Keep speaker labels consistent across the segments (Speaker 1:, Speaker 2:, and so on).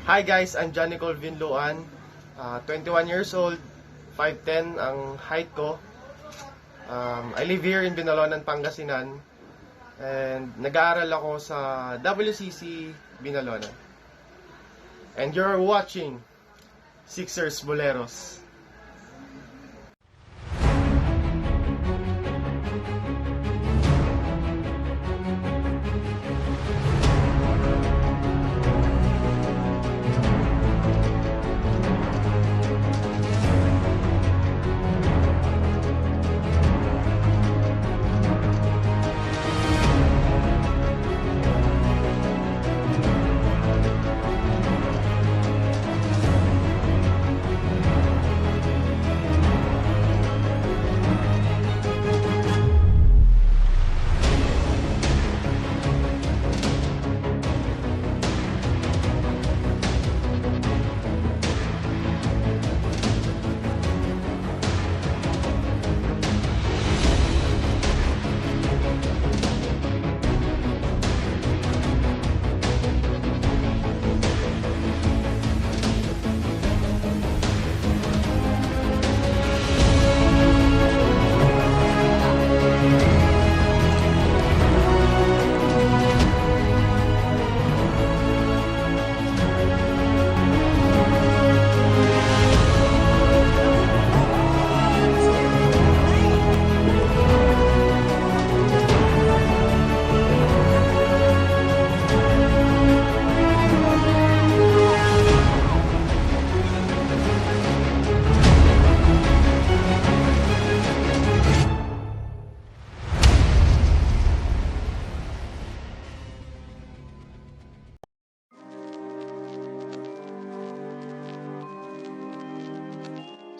Speaker 1: Hi guys, I'm Nicole Vinluan, 21 years old, 5'10 ang height ko. I live here in Vinluan, Pangasinan, and nag-aaral ako sa WCC Vinluan. And you're watching Sixers Boleros.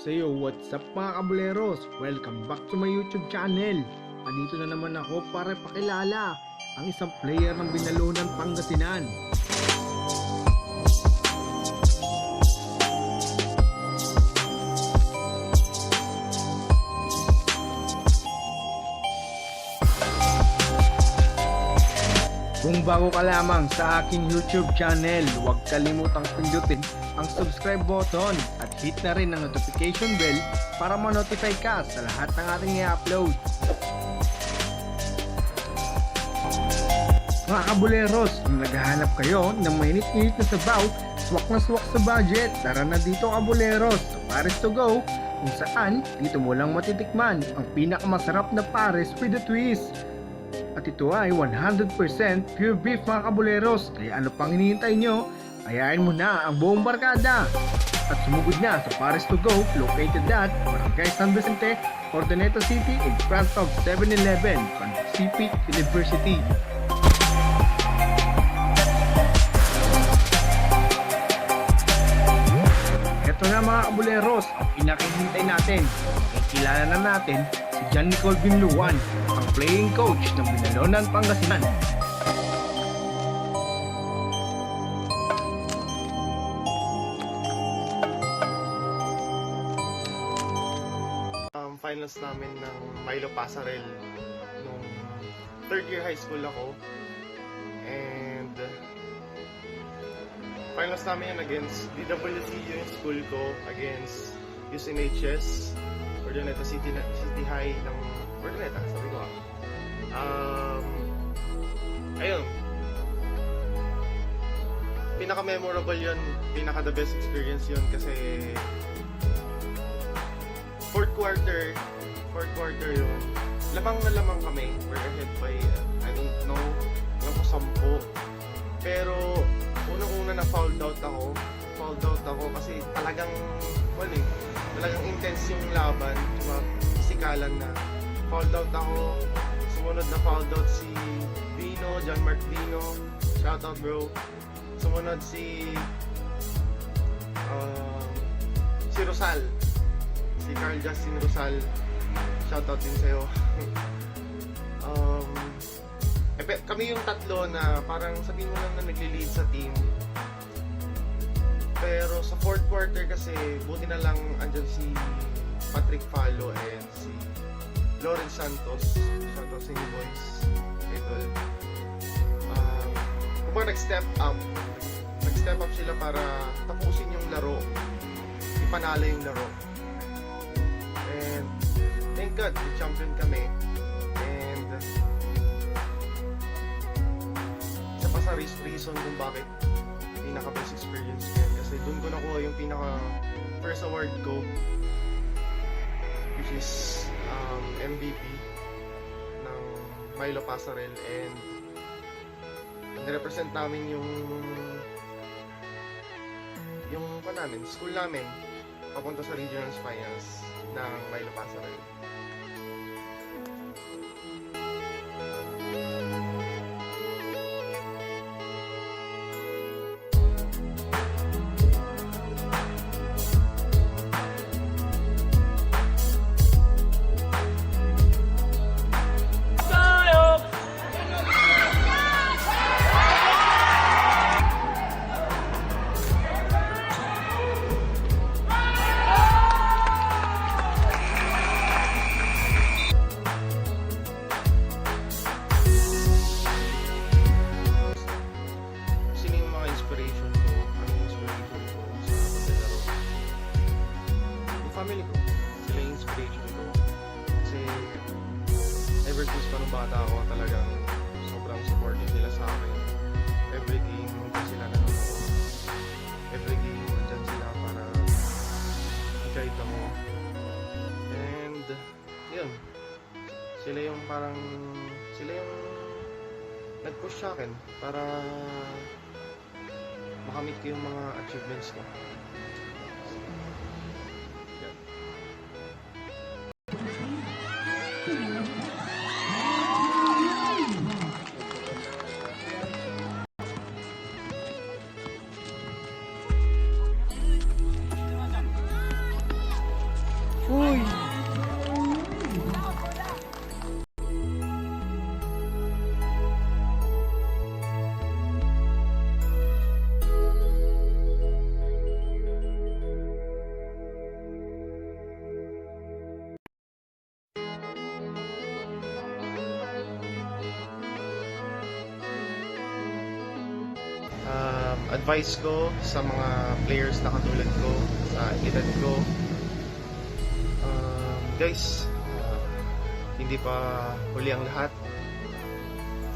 Speaker 2: Sayo, what's up mga kabuleros? Welcome back to my YouTube channel. Andito na naman ako para pakilala ang isang player ng Vinluan, Pangasinan. Kung bago ka lamang sa aking YouTube channel, huwag kalimutang pindutin ang subscribe button at hit na rin ang notification bell para ma-notify ka sa lahat ng ating i-upload. Mga kabuleros, kung naghahanap kayo ng mainit-init na sabaw, swak na swak sa budget, tara na dito kabuleros sa Pares to Go, kung saan dito mo lang matitikman ang pinakamasarap na pares with a twist. At ito ay 100% pure beef mga kabuleros, kaya ano pang hinihintay nyo? Ayain mo na ang buong barkada at sumugod na sa Pares to Go, located at Barangay San Vicente, Ordoneta City in front of 7-Eleven, Pacific University. Ito na mga kabuleros, ang pinakihintay natin. Kilala na natin si Nicole Vinluan, ang playing coach ng Vinluan, Pangasinan.
Speaker 1: Finals namin ng Milo Pasarel nung third year high school ako, and finals namin yun against DWC, yung school ko, against USNHS, Ordoneta City High ng Ordoneta, sabi ko ayun, pinaka-memorable yun, pinaka-the best experience yun kasi fourth quarter yun, lamang na lamang kami, we're ahead by I don't know, alam ko 10, pero unang-una na fouled out ako kasi talagang intense yung laban, sikalan na. Fouled out ako, sumunod na fouled out si Dino, John Mark Dino, shoutout bro. Sumunod si Rosal, si Carl Justin Rosal, shoutout din sa'yo. Kami yung tatlo na parang sabihin mo lang na nagli-lead sa team. Pero sa fourth quarter kasi buti na lang andyan si Patrick Falo and si Lawrence Santos. Shoutout sa inyo boys. Idol. Kumbaga nag-step up nag-step up sila para tapusin yung laro, ipanalo yung laro. And thank God, champion kami. And isa pa sa reason kung bakit pinaka-best experience ko yan. Kasi doon ko nakuha yung pinaka-first award ko, which is MVP ng Milo Pasarel. And nirepresent namin yung school namin papunta sa regionals finals ng Milo Pasarel. Family ko, sila yung inspiration ko. Kasi ever since pa nung bata ako, talagang sobrang supportive nila sa akin. Every game, nandun sila nanonood. Every game, nandyan sila para i-guide ako. And yun, sila yung nag-push sa akin para makamit ko yung mga achievements ko.
Speaker 2: Uy!
Speaker 1: Advice ko sa mga players na katulad ko, sa edad ko, guys, hindi pa huli ang lahat.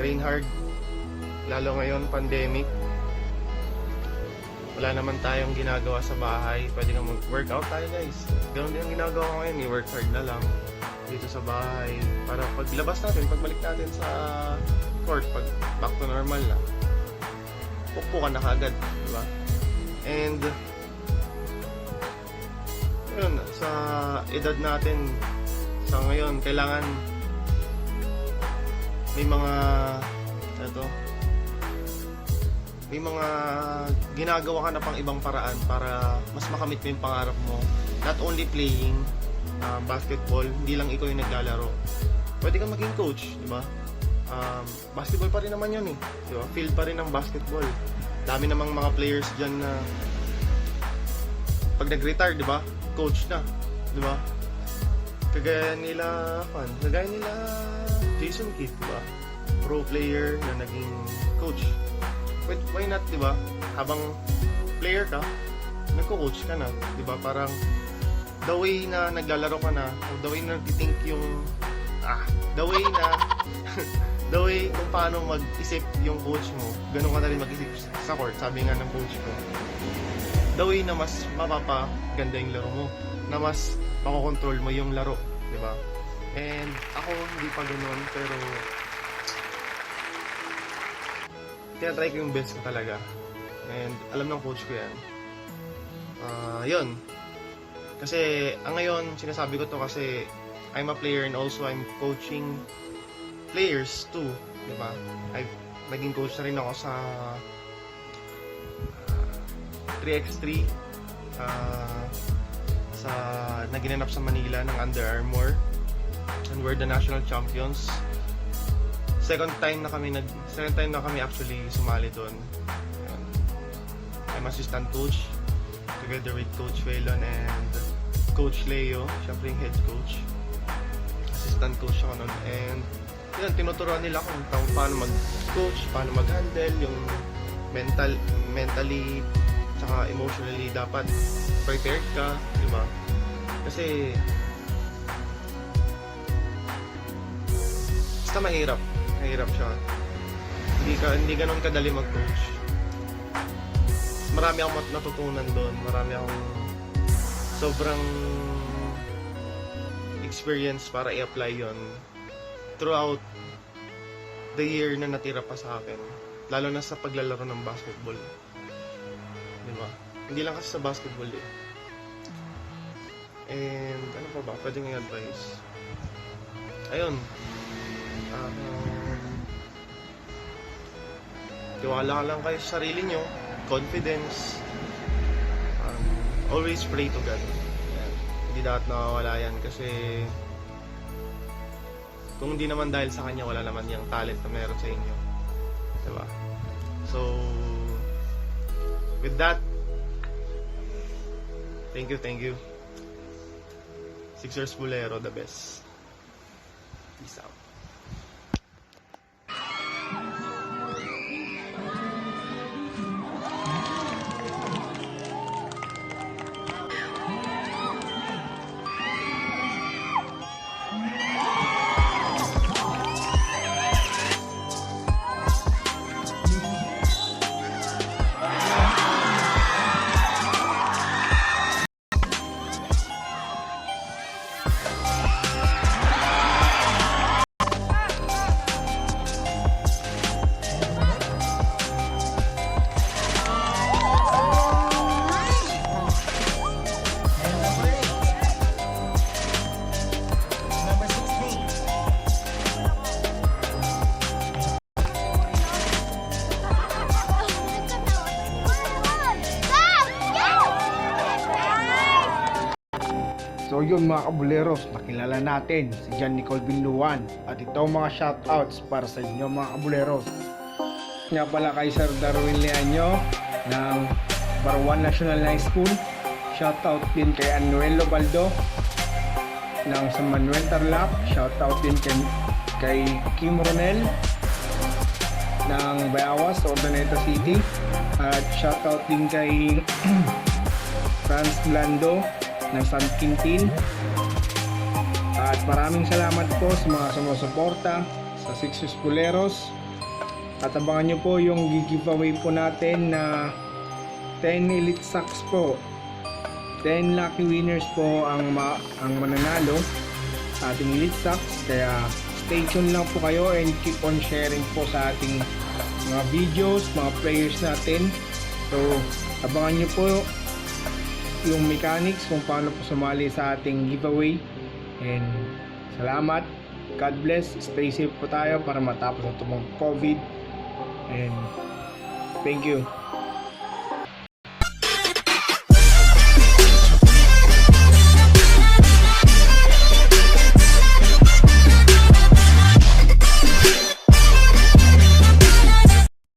Speaker 1: Train hard, lalo ngayon pandemic. Wala naman tayong ginagawa sa bahay, pwede kang mag-workout tayo, guys. Ganun din ang ginagawa ko ngayon, i-work hard na lang dito sa bahay para paglabas natin, pagbalik natin sa court, pag back to normal na, pukpukan na kagad, diba? And yun, sa edad natin sa ngayon, kailangan may mga ginagawa ka na pang ibang paraan para mas makamit mo yung pangarap mo. Not only playing basketball, hindi lang ikaw yung naglalaro. Pwede kang maging coach, diba? Basketball pa rin naman yun eh, diba? Field pa rin ng basketball. Dami namang mga players dyan na pag nag-retire, diba? Coach na, diba? Kagaya nila Jason Kidd, diba? Pro player na naging coach. Why not, diba? Habang player ka, nagko-coach ka na, diba? Parang the way na naglalaro ka na, the way na nag-think yung the way kung paano mag-isip yung coach mo, ganun ka na rin mag-isip sa court. Sabi nga ng coach ko, the way na mas mapapaganda yung laro mo, na mas makokontrol mo yung laro, di ba? And ako hindi pa ganun, pero tinatry ko yung best ko talaga. And alam ng coach ko yan. Yun. Kasi ngayon, sinasabi ko to kasi I'm a player and also I'm coaching players too, di ba? Naging coach na rin ako sa 3x3 sa naginanap sa Manila ng Under Armour, and we're the national champions. Second time na kami actually sumali doon. I'm assistant coach together with Coach Velon and Coach Leo, syempre yung head coach. Assistant coach ako nun, and yun, tinuturuan nila kung paano mag-coach, paano mag-handle yung mentally tsaka emotionally dapat prepared ka, di ba? Kasi basta mahirap siya. Hindi ganun kadali mag-coach. Marami akong natutunan doon, marami akong sobrang experience para i-apply yon throughout the year na natira pa sa akin, lalo na sa paglalaro ng basketball, di ba? Hindi lang kasi sa basketball eh. And ano pa ba pwedeng i-advise? Ayun, tiwala lang kayo sa sarili nyo, confidence, always pray to God. Yan. Hindi dapat nawawala yan kasi kung hindi naman dahil sa Kanya, wala naman yung talent na meron sa inyo, diba? So with that, thank you Sixers Bolero, the best. Peace out.
Speaker 2: So yun mga kabuleros, nakilala natin si Nicole Vinluan at ito mga shoutouts para sa inyo mga kabuleros. Nga pala kay Sir Darwin Leaño ng Barwan National High School. Shoutout din kay Anuelo Baldo ng San Manuel Tarlac. Shoutout din kay Kim Ronel ng Bayawas, Ordaneta City. At shoutout din kay Franz Blando ng San Quintin. At maraming salamat po sa mga sumusuporta sa Sixers Boleros. At abangan nyo po yung giveaway po natin na 10 Elite Sacks po. 10 lucky winners po ang mananalo sa ating Elite Sacks. Kaya stay tuned lang po kayo and keep on sharing po sa ating mga videos, mga players natin. So abangan nyo po yung mechanics kung paano po sumali sa ating giveaway. And salamat, God bless, stay safe po tayo para matapos na itong COVID. And thank you.